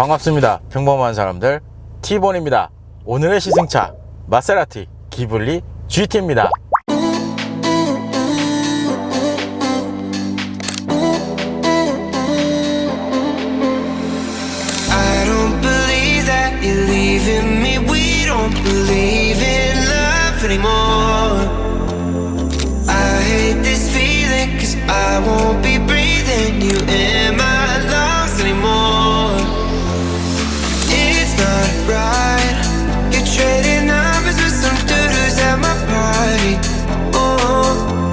반갑습니다. 평범한 사람들 T본입니다. 오늘의 시승차 마세라티 기블리 GT입니다. I don't believe that you're leaving me. We don't believe in love anymore. I hate this feeling 'cause I won't be breathing you in my lungs anymore. It's not right. You're trading numbers with some dude who's at my party. Oh,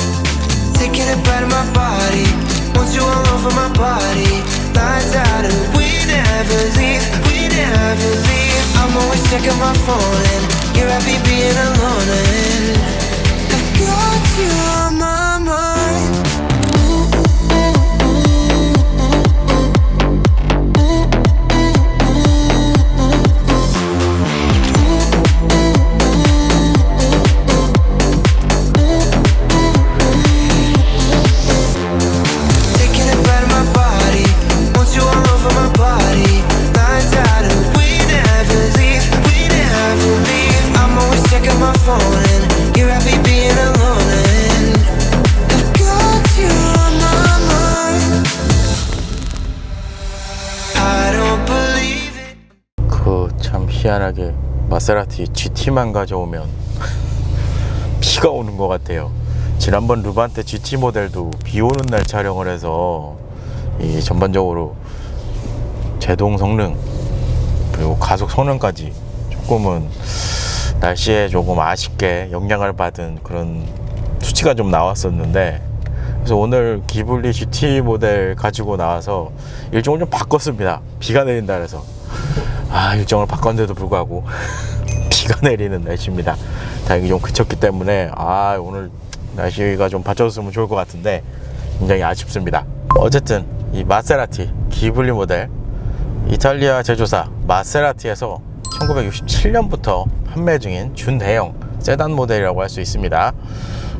taking a bite of my body. Want you all over my body. Lights out and we never leave. We never leave. I'm always checking my phone and you're happy being alone. And I've got you on my mind. 참 희한하게 마세라티 GT만 가져오면 비가 오는 것 같아요. 지난번 루반테 GT 모델도 비 오는 날 촬영을 해서 이 전반적으로 제동 성능 그리고 가속 성능까지 조금은 날씨에 조금 아쉽게 영향을 받은 그런 수치가 좀 나왔었는데, 그래서 오늘 기블리 GT 모델 가지고 나와서 일정을 좀 바꿨습니다. 비가 내린다 그래서 일정을 바꿨는데도 불구하고 비가 내리는 날씨입니다. 다행히 좀 그쳤기 때문에 오늘 날씨가 좀 받쳐줬으면 좋을 것 같은데 굉장히 아쉽습니다. 어쨌든 이 마세라티 기블리 모델 이탈리아 제조사 마세라티에서 1967년부터 판매 중인 준대형 세단 모델이라고 할 수 있습니다.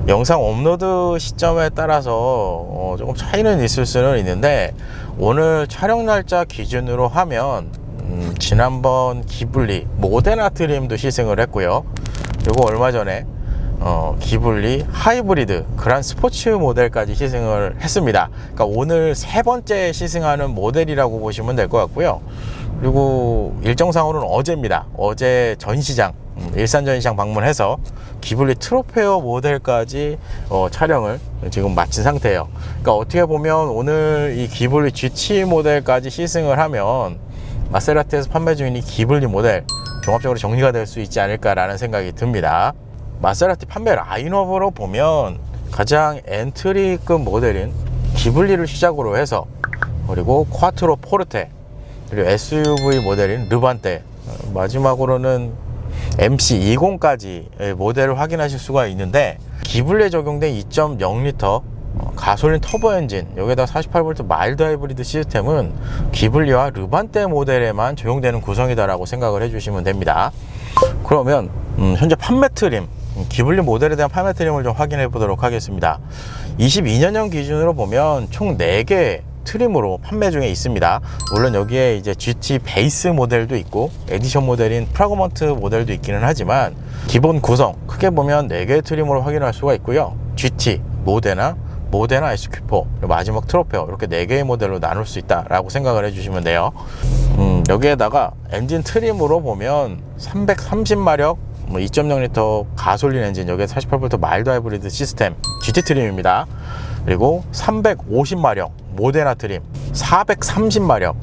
영상 업로드 시점에 따라서 조금 차이는 있을 수는 있는데, 오늘 촬영 날짜 기준으로 하면 지난번 기블리 모데나 트림도 시승을 했고요. 그리고 얼마 전에 기블리 하이브리드 그란 스포츠 모델까지 시승을 했습니다. 그러니까 오늘 세 번째 시승하는 모델이라고 보시면 될 것 같고요. 그리고 일정상으로는 어제입니다. 어제 전시장 일산 전시장 방문해서 기블리 트로페어 모델까지 촬영을 지금 마친 상태예요. 그러니까 어떻게 보면 오늘 이 기블리 GT 모델까지 시승을 하면 마세라티에서 판매 중인 이 기블리 모델 종합적으로 정리가 될 수 있지 않을까라는 생각이 듭니다. 마세라티 판매 라인업으로 보면 가장 엔트리급 모델인 기블리를 시작으로 해서, 그리고 콰트로 포르테, 그리고 SUV 모델인 르반테, 마지막으로는 MC20까지 모델을 확인하실 수가 있는데, 기블리에 적용된 2.0L 가솔린 터보 엔진, 여기에다 48V 마일드 하이브리드 시스템은 기블리와 르반테 모델에만 적용되는 구성이다라고 생각을 해주시면 됩니다. 그러면 현재 판매 트림, 기블리 모델에 대한 판매 트림을 좀 확인해 보도록 하겠습니다. 22년형 기준으로 보면 총 4개 트림으로 판매 중에 있습니다. 물론 여기에 이제 GT 베이스 모델도 있고 에디션 모델인 프라그먼트 모델도 있기는 하지만, 기본 구성 크게 보면 4개의 트림으로 확인할 수가 있고요. GT, 모데나 SQ4, 그리고 마지막 트로페어, 이렇게 4개의 모델로 나눌 수 있다라고 생각을 해주시면 돼요. 여기에다가 엔진 트림으로 보면 330마력 2.0L 가솔린 엔진, 여기에 48V 마일드 하이브리드 시스템 GT 트림입니다. 그리고 350마력 모데나 트림, 430마력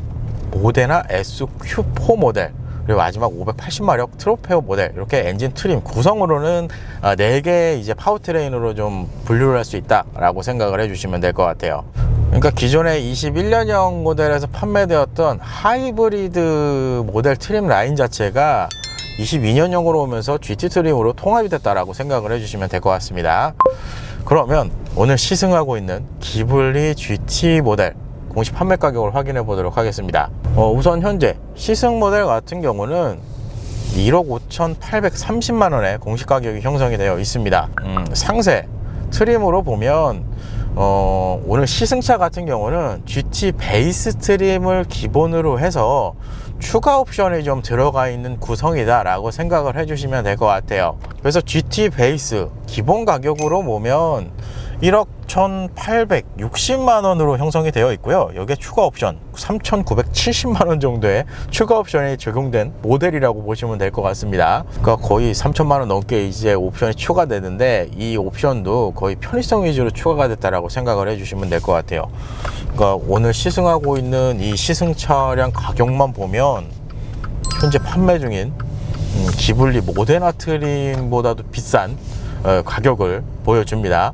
모데나 SQ4 모델, 그리고 마지막 580마력 트로페어 모델, 이렇게 엔진 트림 구성으로는 4개 이제 파워트레인으로 좀 분류를 할 수 있다라고 생각을 해주시면 될 것 같아요. 그러니까 기존에 21년형 모델에서 판매되었던 하이브리드 모델 트림 라인 자체가 22년형으로 오면서 GT 트림으로 통합이 됐다라고 생각을 해주시면 될 것 같습니다. 그러면 오늘 시승하고 있는 기블리 GT 모델 공식 판매 가격을 확인해 보도록 하겠습니다. 우선 현재 시승 모델 같은 경우는 1억 5,830만원에 공식 가격이 형성이 되어 있습니다. 상세 트림으로 보면 오늘 시승차 같은 경우는 GT 베이스 트림을 기본으로 해서 추가 옵션이 좀 들어가 있는 구성이다 라고 생각을 해주시면 될 것 같아요. 그래서 GT 베이스 기본 가격으로 보면 1억 1,860만원으로 형성이 되어 있고요. 여기에 추가 옵션 3,970만원 정도의 추가 옵션이 적용된 모델이라고 보시면 될 것 같습니다. 그러니까 거의 3천만원 넘게 이제 옵션이 추가되는데, 이 옵션도 거의 편의성 위주로 추가가 됐다라고 생각을 해주시면 될 것 같아요. 그러니까 오늘 시승하고 있는 이 시승 차량 가격만 보면 현재 판매 중인 기블리 모데나 트림보다도 비싼 가격을 보여줍니다.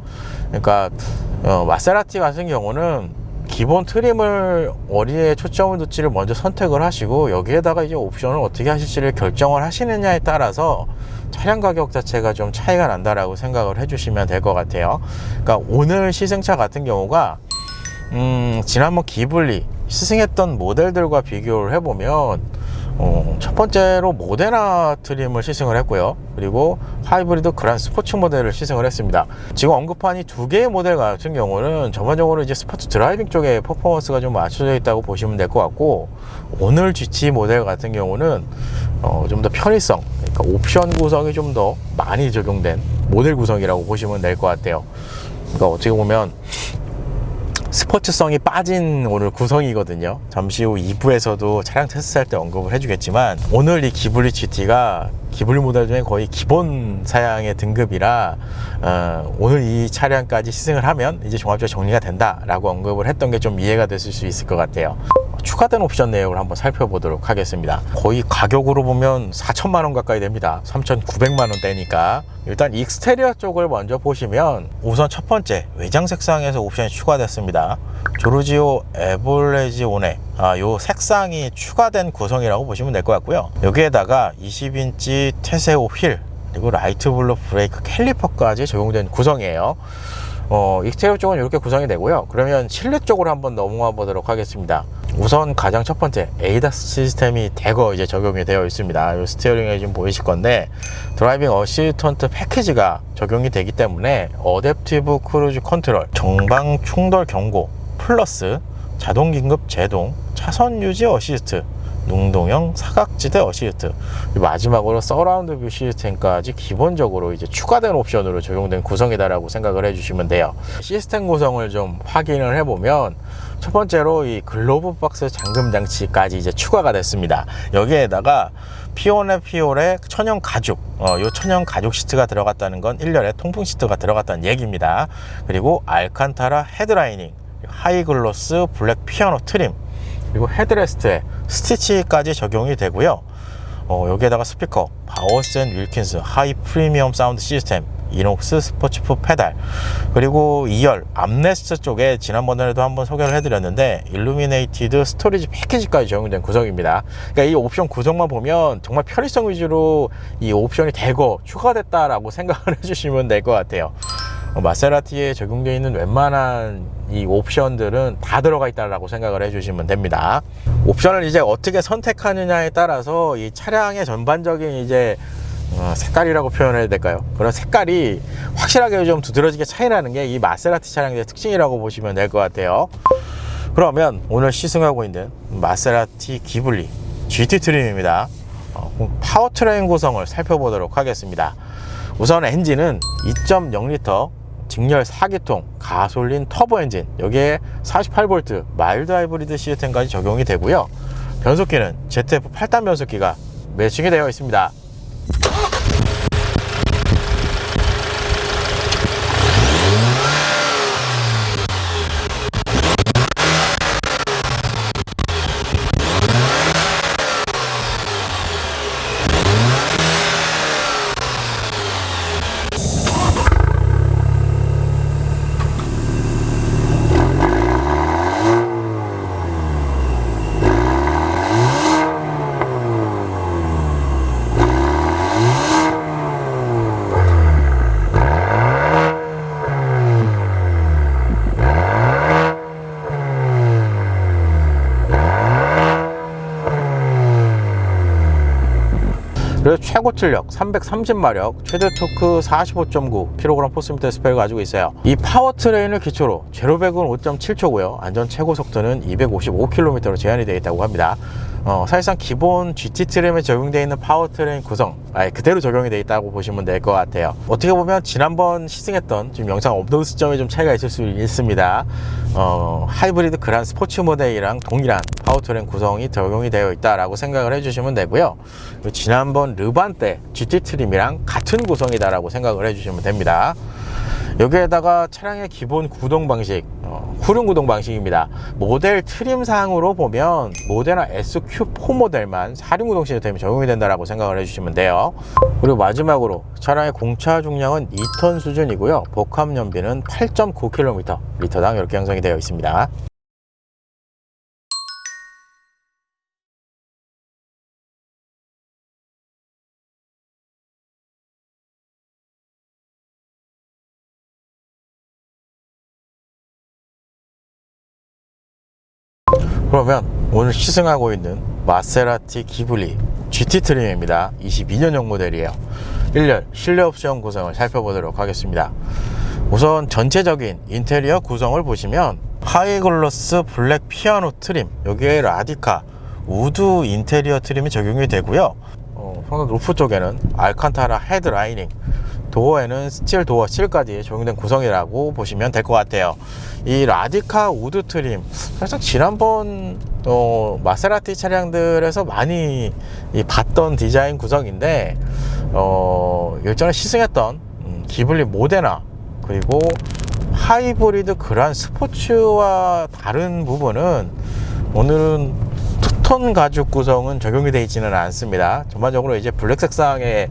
그러니까 마세라티 같은 경우는 기본 트림을 어디에 초점을 둘지를 먼저 선택을 하시고, 여기에다가 이제 옵션을 어떻게 하실지를 결정을 하시느냐에 따라서 차량 가격 자체가 좀 차이가 난다라고 생각을 해주시면 될 것 같아요. 그러니까 오늘 시승차 같은 경우가 지난번 기블리 시승했던 모델들과 비교를 해보면 첫 번째로 모데나 트림을 시승을 했고요. 그리고 하이브리드 그란 스포츠 모델을 시승을 했습니다. 지금 언급한 이 두 개의 모델 같은 경우는 전반적으로 이제 스포츠 드라이빙 쪽에 퍼포먼스가 좀 맞춰져 있다고 보시면 될 것 같고, 오늘 GT 모델 같은 경우는 좀 더 편의성, 그러니까 옵션 구성이 좀 더 많이 적용된 모델 구성이라고 보시면 될 것 같아요. 그러니까 어떻게 보면 스포츠성이 빠진 오늘 구성이거든요. 잠시 후 2부에서도 차량 테스트할 때 언급을 해주겠지만, 오늘 이 기블리 GT가 기블리 모델 중에 거의 기본 사양의 등급이라 오늘 이 차량까지 시승을 하면 이제 종합적으로 정리가 된다라고 언급을 했던 게 좀 이해가 됐을 수 있을 것 같아요. 추가된 옵션 내용을 한번 살펴보도록 하겠습니다. 거의 가격으로 보면 4천만원 가까이 됩니다. 3,900만원대니까 일단 익스테리어 쪽을 먼저 보시면, 우선 첫 번째 외장 색상에서 옵션이 추가됐습니다. 조르지오 에볼레지오네, 요 색상이 추가된 구성이라고 보시면 될 것 같고요. 여기에다가 20인치 테세오 휠, 그리고 라이트 블루 브레이크 캘리퍼까지 적용된 구성이에요. 익스테리어 쪽은 이렇게 구성이 되고요. 그러면 실내 쪽으로 한번 넘어가 보도록 하겠습니다. 우선 가장 첫 번째 에이다스 시스템이 대거 이제 적용이 되어 있습니다. 이 스티어링에 지금 보이실 건데, 드라이빙 어시스턴트 패키지가 적용이 되기 때문에 어댑티브 크루즈 컨트롤, 정방 충돌 경고 플러스 자동 긴급 제동, 차선 유지 어시스트, 능동형 사각지대 어시스트, 마지막으로 서라운드 뷰 시스템까지 기본적으로 이제 추가된 옵션으로 적용된 구성이다라고 생각을 해주시면 돼요. 시스템 구성을 좀 확인을 해보면, 첫 번째로 이 글로브 박스 잠금 장치까지 이제 추가가 됐습니다. 여기에다가 피오레 천연 가죽, 요 천연 가죽 시트가 들어갔다는 건 1열에 통풍 시트가 들어갔다는 얘기입니다. 그리고 알칸타라 헤드라이닝, 하이글로스 블랙 피아노 트림, 그리고 헤드레스트에 스티치까지 적용이 되고요. 여기에다가 스피커, 바워센 윌킨스 하이 프리미엄 사운드 시스템, 이녹스 스포츠프 페달, 그리고 2열 암레스트 쪽에 지난번에도 한번 소개를 해드렸는데 일루미네이티드 스토리지 패키지까지 적용된 구성입니다. 그러니까 이 옵션 구성만 보면 정말 편의성 위주로 이 옵션이 대거 추가됐다라고 생각을 해주시면 될 것 같아요. 마세라티에 적용되어 있는 웬만한 이 옵션들은 다 들어가 있다라고 생각을 해주시면 됩니다. 옵션을 이제 어떻게 선택하느냐에 따라서 이 차량의 전반적인 이제 색깔이라고 표현해야 될까요? 그런 색깔이 확실하게 좀 두드러지게 차이나는 게 이 마세라티 차량의 특징이라고 보시면 될 것 같아요. 그러면 오늘 시승하고 있는 마세라티 기블리 GT 트림입니다. 파워트레인 구성을 살펴보도록 하겠습니다. 우선 엔진은 2.0L 직렬 4기통 가솔린 터보 엔진, 여기에 48V 마일드 하이브리드 시스템까지 적용이 되고요. 변속기는 ZF 8단 변속기가 매칭이 되어 있습니다. 그래서 최고 출력 330마력, 최대 토크 45.9kg 포스미터 스펙을 가지고 있어요. 이 파워트레인을 기초로 제로백은 5.7초고요 안전 최고 속도는 255km로 제한이 되어 있다고 합니다. 사실상 기본 GT 트림에 적용되어 있는 파워트레인 구성 그대로 적용이 되어 있다고 보시면 될 것 같아요. 어떻게 보면 지난번 시승했던 지금 영상 업로드 시점에 좀 차이가 있을 수 있습니다. 하이브리드 그란 스포츠 모델이랑 동일한 파워트레인 구성이 적용이 되어 있다라고 생각을 해주시면 되고요. 지난번 르반떼 GT 트림이랑 같은 구성이다라고 생각을 해주시면 됩니다. 여기에다가 차량의 기본 구동 방식, 후륜 구동 방식입니다. 모델 트림상으로 보면 모데나 SQ4 모델만 사륜 구동 시스템이 적용이 된다라고 생각을 해주시면 돼요. 그리고 마지막으로 차량의 공차 중량은 2톤 수준이고요. 복합 연비는 8.9km 리터당 이렇게 형성이 되어 있습니다. 그러면 오늘 시승하고 있는 마세라티 기블리 GT 트림입니다. 22년형 모델이에요. 1열 실내 옵션 구성을 살펴보도록 하겠습니다. 우선 전체적인 인테리어 구성을 보시면 하이글로스 블랙 피아노 트림, 여기에 라디카 우드 인테리어 트림이 적용이 되고요. 상단 루프 쪽에는 알칸타라 헤드라이닝, 도어에는 스틸 도어 실까지 적용된 구성이라고 보시면 될 것 같아요. 이 라디카 우드 트림, 사실 지난번 마세라티 차량들에서 많이 봤던 디자인 구성인데 일전에 시승했던 기블리 모데나 그리고 하이브리드 그란 스포츠와 다른 부분은 오늘은 투톤 가죽 구성은 적용이 되어 있지는 않습니다. 전반적으로 이제 블랙 색상의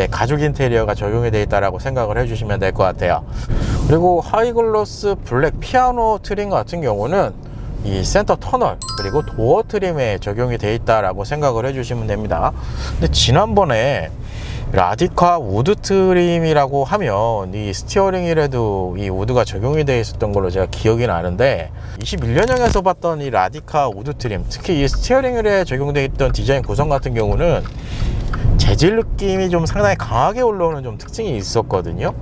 가죽 인테리어가 적용이 되어 있다라고 생각을 해주시면 될 것 같아요. 그리고 하이글로스 블랙 피아노 트림 같은 경우는 이 센터 터널 그리고 도어 트림에 적용이 되어 있다라고 생각을 해주시면 됩니다. 근데 지난번에 라디카 우드 트림이라고 하면 이 스티어링 휠에도 이 우드가 적용이 되어 있었던 걸로 제가 기억이 나는데 21년형에서 봤던 이 라디카 우드 트림, 특히 이 스티어링 휠에 적용되어 있던 디자인 구성 같은 경우는 재질 느낌이 좀 상당히 강하게 올라오는 좀 특징이 있었거든요.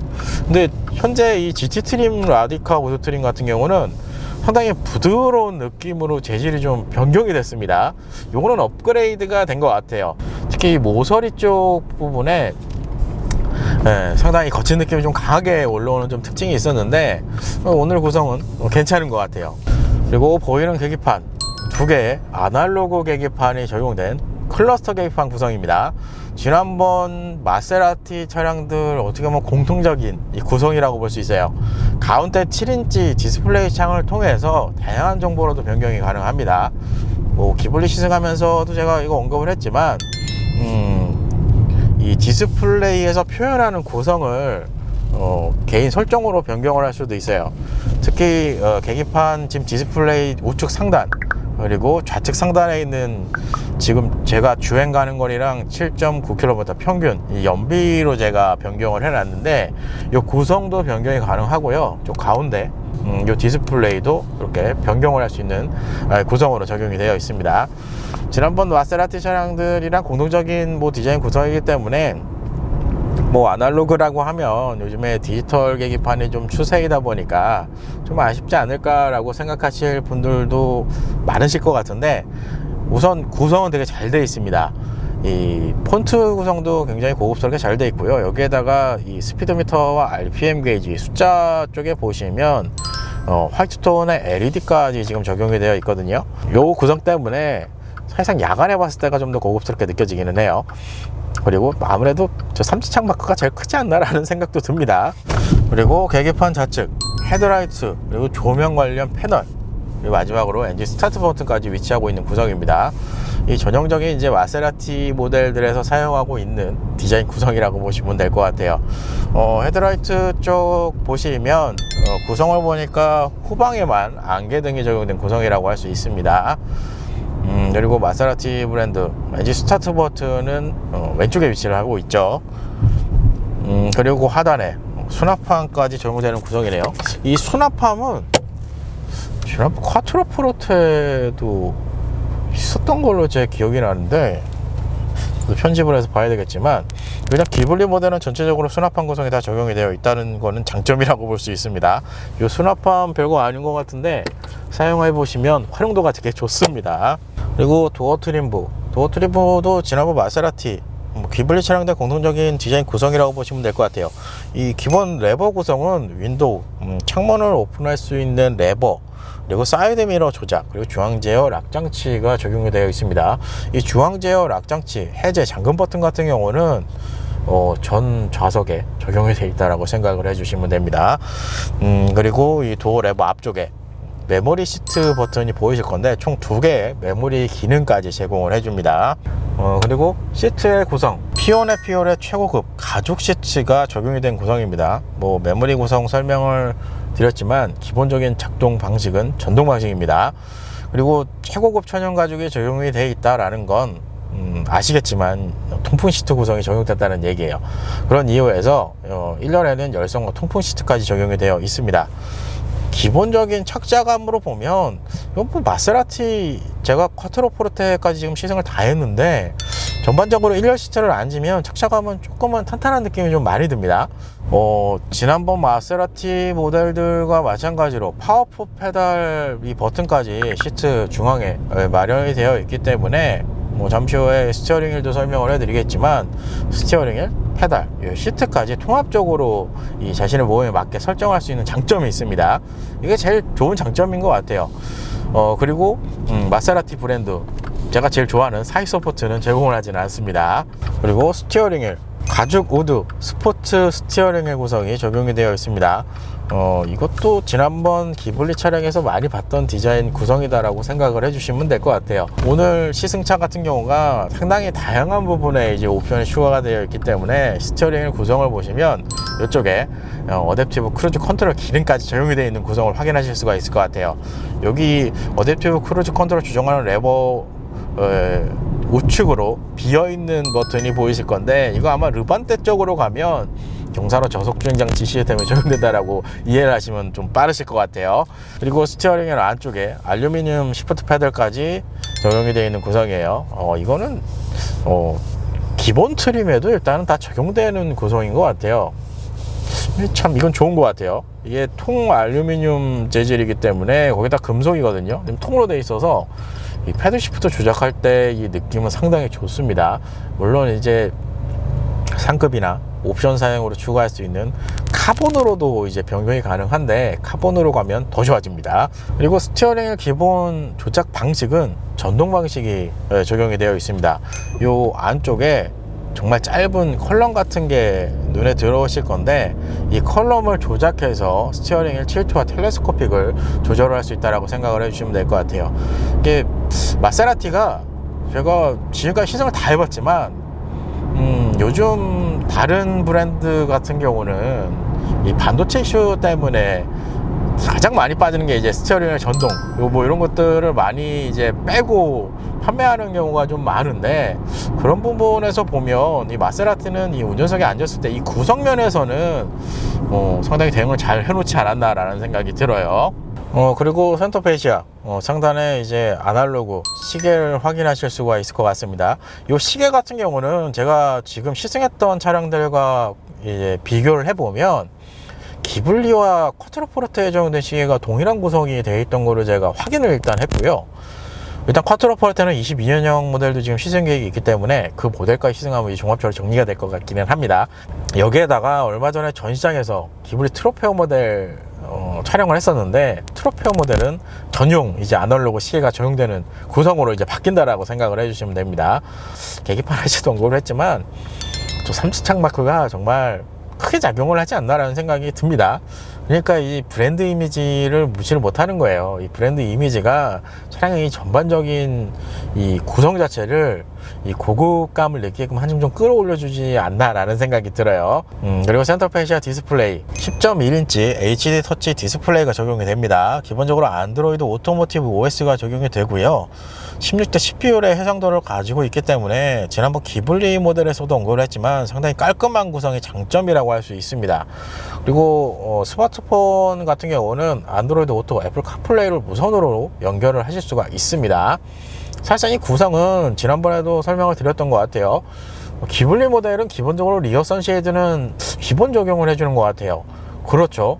근데 현재 이 GT 트림 라디카 우드 트림 같은 경우는 상당히 부드러운 느낌으로 재질이 좀 변경이 됐습니다. 요거는 업그레이드가 된 것 같아요. 특히 모서리 쪽 부분에 상당히 거친 느낌이 좀 강하게 올라오는 좀 특징이 있었는데 오늘 구성은 괜찮은 것 같아요. 그리고 보이는 계기판 두 개의 아날로그 계기판이 적용된 클러스터 계기판 구성입니다. 지난번 마세라티 차량들 어떻게 보면 공통적인 이 구성이라고 볼 수 있어요. 가운데 7인치 디스플레이 창을 통해서 다양한 정보로도 변경이 가능합니다. 기블리 시승하면서도 제가 이거 언급을 했지만 이 디스플레이에서 표현하는 구성을 개인 설정으로 변경을 할 수도 있어요. 특히 계기판 지금 디스플레이 우측 상단 그리고 좌측 상단에 있는 지금 제가 주행 가는 거리랑 7.9km 평균 이 연비로 제가 변경을 해놨는데 이 구성도 변경이 가능하고요. 저 가운데 이 디스플레이도 이렇게 변경을 할 수 있는 구성으로 적용이 되어 있습니다. 지난번 마세라티 차량들이랑 공동적인 디자인 구성이기 때문에 아날로그라고 하면 요즘에 디지털 계기판이 좀 추세이다 보니까 좀 아쉽지 않을까라고 생각하실 분들도 많으실 것 같은데 우선 구성은 되게 잘 되어 있습니다. 이 폰트 구성도 굉장히 고급스럽게 잘 되어 있고요. 여기에다가 이 스피드미터와 RPM 게이지 숫자 쪽에 보시면 화이트톤의 LED까지 지금 적용이 되어 있거든요. 이 구성 때문에 사실상 야간에 봤을 때가 좀 더 고급스럽게 느껴지기는 해요. 그리고 아무래도 저 삼지창 마크가 제일 크지 않나라는 생각도 듭니다. 그리고 계기판 좌측 헤드라이트 그리고 조명 관련 패널 그리고 마지막으로 엔진 스타트 버튼까지 위치하고 있는 구성입니다. 이 전형적인 이제 마세라티 모델들에서 사용하고 있는 디자인 구성이라고 보시면 될 것 같아요. 헤드라이트 쪽 보시면 구성을 보니까 후방에만 안개등이 적용된 구성이라고 할 수 있습니다. 그리고 마세라티 브랜드 엔진 스타트 버튼은 왼쪽에 위치를 하고 있죠. 그리고 하단에 수납함까지 적용되는 구성이네요. 이 수납함은 지난번 콰트로 프로테도 있었던 걸로 제 기억이 나는데 편집을 해서 봐야 되겠지만 그냥 기블리 모델은 전체적으로 수납함 구성이 다 적용이 되어 있다는 거는 장점이라고 볼 수 있습니다. 이 수납함 별거 아닌 것 같은데 사용해 보시면 활용도가 되게 좋습니다. 그리고 도어 트림부도 지난번 마세라티 기블리 차량들 공통적인 디자인 구성이라고 보시면 될 것 같아요. 이 기본 레버 구성은 윈도우, 창문을 오픈할 수 있는 레버, 그리고 사이드 미러 조작, 그리고 중앙 제어 락 장치가 적용이 되어 있습니다. 이 중앙 제어 락 장치, 해제 잠금 버튼 같은 경우는 전 좌석에 적용이 되어 있다라고 생각을 해주시면 됩니다. 그리고 이 도어 레버 앞쪽에 메모리 시트 버튼이 보이실 건데 총 2개의 메모리 기능까지 제공을 해줍니다. 그리고 시트의 구성, 피오네 피올의 최고급 가죽 시트가 적용이 된 구성입니다. 뭐 메모리 구성 설명을 드렸지만 기본적인 작동 방식은 전동 방식입니다. 그리고 최고급 천연 가죽이 적용이 되어 있다라는 건 아시겠지만 통풍 시트 구성이 적용됐다는 얘기예요. 그런 이유에서 1열에는 열선과 통풍 시트까지 적용이 되어 있습니다. 기본적인 착자감으로 보면 이건 뭐 마세라티, 제가 쿼트로포르테까지 지금 시승을 다 했는데 전반적으로 1열 시트를 앉으면 착자감은 조금은 탄탄한 느낌이 좀 많이 듭니다. 지난번 마세라티 모델들과 마찬가지로 파워풀 페달 이 버튼까지 시트 중앙에 마련이 되어 있기 때문에 뭐 잠시 후에 스티어링 휠도 설명을 해드리겠지만 스티어링 휠, 페달, 시트까지 통합적으로 이 자신의 몸에 맞게 설정할 수 있는 장점이 있습니다. 이게 제일 좋은 장점인 것 같아요. 그리고 마세라티 브랜드 제가 제일 좋아하는 사이 서포트는 제공을 하지는 않습니다. 그리고 스티어링 휠, 가죽 우드 스포츠 스티어링 휠 구성이 적용이 되어 있습니다. 이것도 지난번 기블리 차량에서 많이 봤던 디자인 구성이다라고 생각을 해주시면 될 것 같아요. 오늘 시승차 같은 경우가 상당히 다양한 부분에 이제 옵션이 추가가 되어 있기 때문에 스티어링 구성을 보시면 이쪽에 어댑티브 크루즈 컨트롤 기능까지 적용이 되어 있는 구성을 확인하실 수가 있을 것 같아요. 여기 어댑티브 크루즈 컨트롤 조정하는 레버 우측으로 비어있는 버튼이 보이실 건데 이거 아마 르반떼 쪽으로 가면 경사로 저속주행장치 시스템이 적용된다라고 이해를 하시면 좀 빠르실 것 같아요. 그리고 스티어링 휠 안쪽에 알루미늄 시프트 패들까지 적용이 되어 있는 구성이에요. 이거는 기본 트림에도 일단은 다 적용되는 구성인 것 같아요. 참 이건 좋은 것 같아요. 이게 통 알루미늄 재질이기 때문에 거기다 금속이거든요. 통으로 되어 있어서 이 패드 시프트 조작할 때 이 느낌은 상당히 좋습니다. 물론 이제 상급이나 옵션 사양으로 추가할 수 있는 카본으로도 이제 변경이 가능한데 카본으로 가면 더 좋아집니다. 그리고 스티어링 기본 조작 방식은 전동 방식이 적용이 되어 있습니다. 요 안쪽에 정말 짧은 컬럼 같은 게 눈에 들어오실 건데 이 컬럼을 조작해서 스티어링 휠 틸트와 텔레스코픽을 조절을 할 수 있다고 생각을 해주시면 될 것 같아요. 이게 마세라티가 제가 지금까지 시승을 다 해봤지만 요즘 다른 브랜드 같은 경우는 이 반도체 이슈 때문에 가장 많이 빠지는 게 이제 스티어링의 전동 뭐 이런 것들을 많이 이제 빼고 판매하는 경우가 좀 많은데 그런 부분에서 보면 이 마세라티는 이 운전석에 앉았을 때 이 구성면에서는 상당히 대응을 잘 해놓지 않았나라는 생각이 들어요. 그리고 센터 페이시아 상단에 이제 아날로그 시계를 확인하실 수가 있을 것 같습니다. 이 시계 같은 경우는 제가 지금 시승했던 차량들과 이제 비교를 해보면 기블리와 쿼트로포르테에 적용된 시계가 동일한 구성이 되어 있던 거를 제가 확인을 일단 했고요. 일단 쿼트로포르테는 22년형 모델도 지금 시승 계획이 있기 때문에 그 모델까지 시승하면 이 종합적으로 정리가 될 것 같기는 합니다. 여기에다가 얼마 전에 전시장에서 기블리 트로페어 모델 촬영을 했었는데 트로페어 모델은 전용 이제 아날로그 시계가 적용되는 구성으로 이제 바뀐다라고 생각을 해주시면 됩니다. 계기판에서도 언급을 했지만 저 3차 창마크가 정말 크게 작용을 하지 않나라는 생각이 듭니다. 그러니까 이 브랜드 이미지를 무시를 못하는 거예요. 이 브랜드 이미지가 차량의 전반적인 이 구성 자체를 이 고급감을 느끼게끔 한 점 좀 끌어올려주지 않나라는 생각이 들어요. 그리고 센터 페이시아 디스플레이 10.1인치 HD 터치 디스플레이가 적용이 됩니다. 기본적으로 안드로이드 오토모티브 OS가 적용이 되고요. 16대 CPU의 해상도를 가지고 있기 때문에 지난번 기블리 모델에서도 언급을 했지만 상당히 깔끔한 구성이 장점이라고 할 수 있습니다. 그리고 스마트폰 같은 경우는 안드로이드 오토, 애플 카플레이를 무선으로 연결을 하실 수가 있습니다. 사실상 이 구성은 지난번에도 설명을 드렸던 것 같아요. 기블리 모델은 기본적으로 리어 선쉐이드는 기본 적용을 해주는 것 같아요. 그렇죠.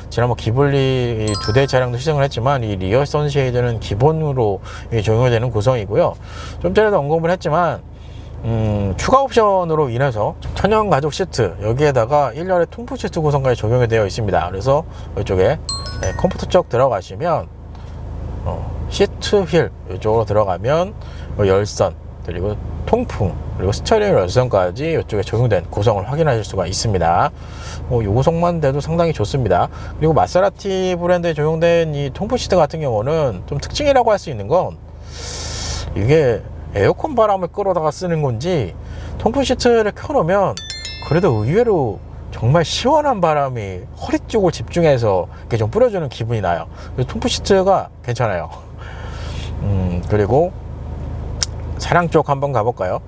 지난번 기블리 두 대의 차량도 시승을 했지만 이 리어 선쉐이드는 기본으로 적용이 되는 구성이고요. 좀 전에도 언급을 했지만 추가 옵션으로 인해서 천연 가죽 시트, 여기에다가 1열의 통풍 시트 구성까지 적용이 되어 있습니다. 그래서 이쪽에 컴포트 쪽 들어가시면 시트 휠 이쪽으로 들어가면 열선, 그리고 통풍, 그리고 스티어링 열선까지 이쪽에 적용된 구성을 확인하실 수가 있습니다. 이 구성만 돼도 상당히 좋습니다. 그리고 마세라티 브랜드에 적용된 이 통풍 시트 같은 경우는 좀 특징이라고 할 수 있는 건, 이게 에어컨 바람을 끌어다가 쓰는 건지 통풍 시트를 켜놓으면 그래도 의외로 정말 시원한 바람이 허리 쪽을 집중해서 이렇게 좀 뿌려주는 기분이 나요. 그래서 통풍 시트가 괜찮아요. 그리고 차량 쪽 한번 가볼까요?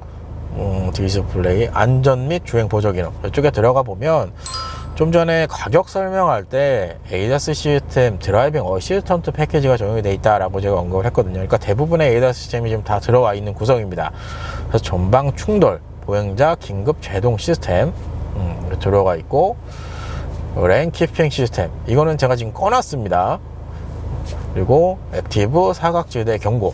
디스플레이, 안전 및 주행 보조 기능, 이쪽에 들어가 보면 좀 전에 가격 설명할 때 ADAS 시스템 드라이빙 어시스턴트 패키지가 적용이 되어 있다라고 제가 언급을 했거든요. 그러니까 대부분의 ADAS 시스템이 지금 다 들어와 있는 구성입니다. 그래서 전방 충돌, 보행자 긴급 제동 시스템 들어가 있고, 레인 키핑 시스템, 이거는 제가 지금 꺼놨습니다. 그리고 액티브 사각지대 경고,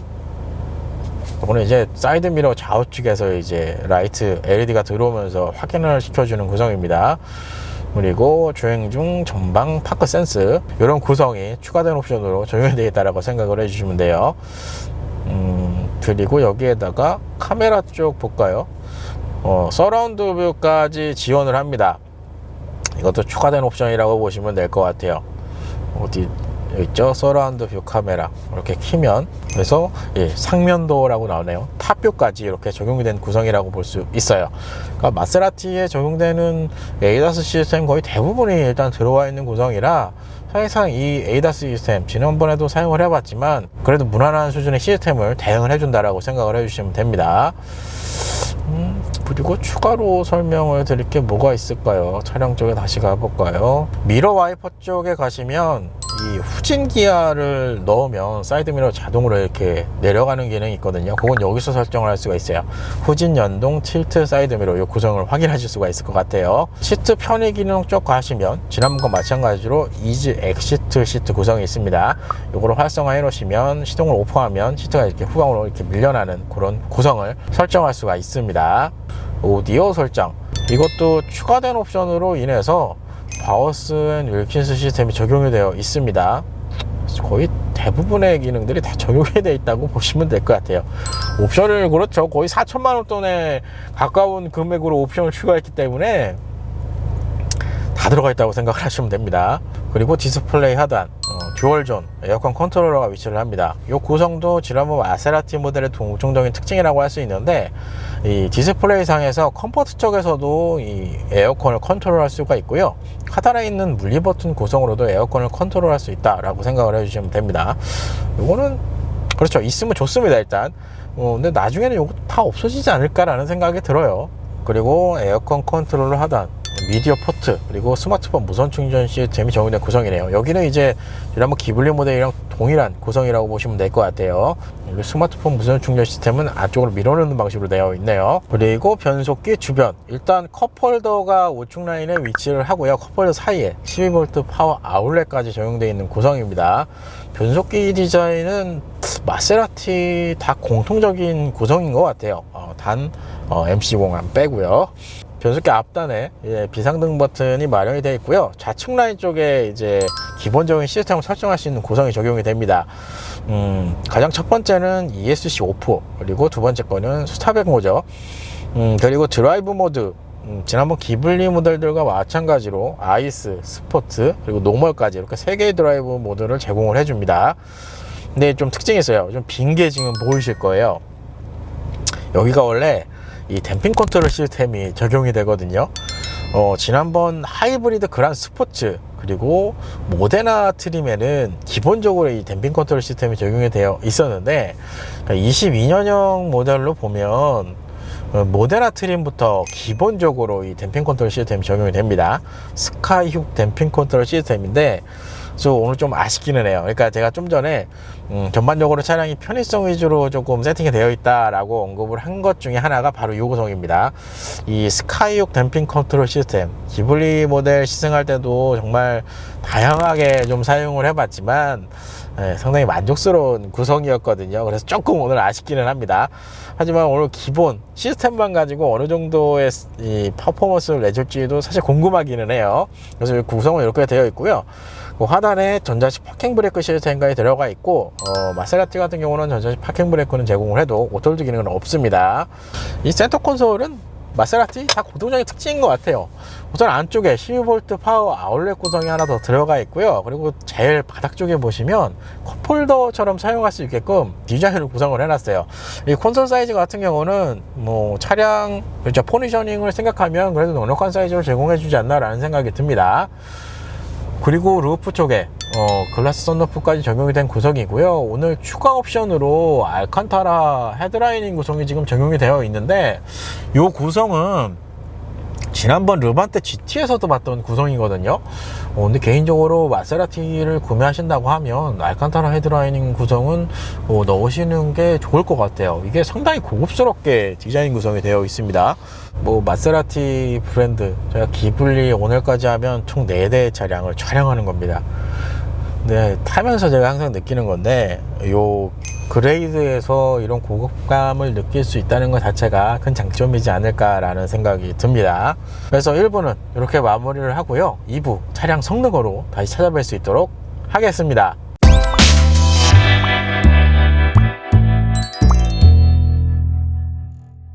이거는 이제 사이드 미러 좌우측에서 이제 라이트 LED가 들어오면서 확인을 시켜주는 구성입니다. 그리고 주행 중 전방 파크 센스, 이런 구성이 추가된 옵션으로 적용이 되어 있다고 생각을 해주시면 돼요. 그리고 여기에다가 카메라 쪽 볼까요? 서라운드 뷰까지 지원을 합니다. 이것도 추가된 옵션이라고 보시면 될 것 같아요. 어디 여기 있죠? 서라운드 뷰 카메라, 이렇게 키면, 그래서 상면도라고 나오네요. 탑뷰까지 이렇게 적용이 된 구성이라고 볼 수 있어요. 그러니까 마세라티에 적용되는 ADAS 시스템 거의 대부분이 일단 들어와 있는 구성이라, 사실상 이 ADAS 시스템 지난번에도 사용을 해봤지만 그래도 무난한 수준의 시스템을 대응을 해준다라고 생각을 해주시면 됩니다. 그리고 추가로 설명을 드릴 게 뭐가 있을까요? 차량 쪽에 다시 가볼까요? 미러 와이퍼 쪽에 가시면 이 후진 기어를 넣으면 사이드 미러 자동으로 이렇게 내려가는 기능이 있거든요. 그건 여기서 설정을 할 수가 있어요. 후진 연동 틸트 사이드 미러, 이 구성을 확인하실 수가 있을 것 같아요. 시트 편의 기능 쪽 가시면 지난번과 마찬가지로 이지 엑시트 시트 구성이 있습니다. 이거를 활성화해 놓으시면 시동을 오프하면 시트가 이렇게 후방으로 이렇게 밀려나는 그런 구성을 설정할 수가 있습니다. 오디오 설정, 이것도 추가된 옵션으로 인해서 바우스 앤 윌킨스 시스템이 적용이 되어 있습니다. 거의 대부분의 기능들이 다 적용이 되어 있다고 보시면 될 것 같아요. 옵션을, 그렇죠, 거의 4천만원 돈에 가까운 금액으로 옵션을 추가했기 때문에 다 들어가 있다고 생각을 하시면 됩니다. 그리고 디스플레이 하단, 듀얼존 에어컨 컨트롤러가 위치를 합니다. 이 구성도 지난번 마세라티 모델의 공통적인 특징이라고 할 수 있는데, 이 디스플레이 상에서 컴포트 쪽에서도 이 에어컨을 컨트롤할 수가 있고요, 하단에 있는 물리 버튼 구성으로도 에어컨을 컨트롤할 수 있다라고 생각을 해주시면 됩니다. 이거는 그렇죠, 있으면 좋습니다. 일단 근데 나중에는 이거 다 없어지지 않을까라는 생각이 들어요. 그리고 에어컨 컨트롤러 하단, 미디어 포트, 그리고 스마트폰 무선 충전 시스템이 적용된 구성이네요. 여기는 이제 지난번 기블리 모델이랑 동일한 구성이라고 보시면 될 것 같아요. 스마트폰 무선 충전 시스템은 안쪽으로 밀어넣는 방식으로 되어 있네요. 그리고 변속기 주변, 일단 컵홀더가 우측 라인에 위치를 하고요, 컵홀더 사이에 12V 파워 아울렛까지 적용되어 있는 구성입니다. 변속기 디자인은 마세라티 다 공통적인 구성인 것 같아요. 단 MC01 빼고요. 변속기 앞단에 비상등 버튼이 마련이 되어 있고요, 좌측 라인 쪽에 이제 기본적인 시스템을 설정할 수 있는 구성이 적용이 됩니다. 가장 첫 번째는 ESC 오프, 그리고 두 번째 거는 스탑백 모드, 그리고 드라이브 모드, 지난번 기블리 모델들과 마찬가지로 아이스, 스포트, 그리고 노멀까지 이렇게 3개의 드라이브 모드를 제공을 해줍니다. 근데 좀 특징이 있어요. 좀 빈 게 지금 보이실 거예요. 여기가 원래 이 댐핑 컨트롤 시스템이 적용이 되거든요. 지난번 하이브리드 그란 스포츠 그리고 모데나 트림에는 기본적으로 이 댐핑 컨트롤 시스템이 적용이 되어 있었는데, 22년형 모델로 보면 모데나 트림부터 기본적으로 이 댐핑 컨트롤 시스템이 적용이 됩니다. 스카이훅 댐핑 컨트롤 시스템인데, 그래서 오늘 좀 아쉽기는 해요. 그러니까 제가 좀 전에 전반적으로 차량이 편의성 위주로 조금 세팅이 되어 있다라고 언급을 한 것 중에 하나가 바로 이 구성입니다. 이 스카이옥 댐핑 컨트롤 시스템, 기블리 모델 시승할 때도 정말 다양하게 좀 사용을 해봤지만 상당히 만족스러운 구성이었거든요. 그래서 조금 오늘 아쉽기는 합니다. 하지만 오늘 기본 시스템만 가지고 어느 정도의 이 퍼포먼스를 내줄지도 사실 궁금하기는 해요. 그래서 구성은 이렇게 되어 있고요. 그 하단에 전자식 파킹 브레이크 시스템까지 들어가 있고, 마세라티 같은 경우는 전자식 파킹 브레이크는 제공을 해도 오토홀드 기능은 없습니다. 이 센터 콘솔은 마세라티 다 공통적인 특징인 것 같아요. 우선 안쪽에 12V 파워 아울렛 구성이 하나 더 들어가 있고요. 그리고 제일 바닥 쪽에 보시면 컵홀더처럼 사용할 수 있게끔 디자인을 구성을 해놨어요. 이 콘솔 사이즈 같은 경우는 뭐 차량 포지셔닝을 생각하면 그래도 넉넉한 사이즈로 제공해주지 않나 라는 생각이 듭니다. 그리고 루프 쪽에 글라스 썬루프까지 적용이 된 구성이고요. 오늘 추가 옵션으로 알칸타라 헤드라이닝 구성이 지금 적용이 되어 있는데, 이 구성은 지난번 르반테 GT에서도 봤던 구성이거든요. 근데 개인적으로 마세라티를 구매하신다고 하면 알칸타라 헤드라이닝 구성은 넣으시는 게 좋을 것 같아요. 이게 상당히 고급스럽게 디자인 구성이 되어 있습니다. 마세라티 브랜드, 제가 기블리 오늘까지 하면 총 4대의 차량을 촬영하는 겁니다. 네, 타면서 제가 항상 느끼는 건데, 요 그레이드에서 이런 고급감을 느낄 수 있다는 것 자체가 큰 장점이지 않을까라는 생각이 듭니다. 그래서 1부는 이렇게 마무리를 하고요. 2부 차량 성능으로 다시 찾아뵐 수 있도록 하겠습니다.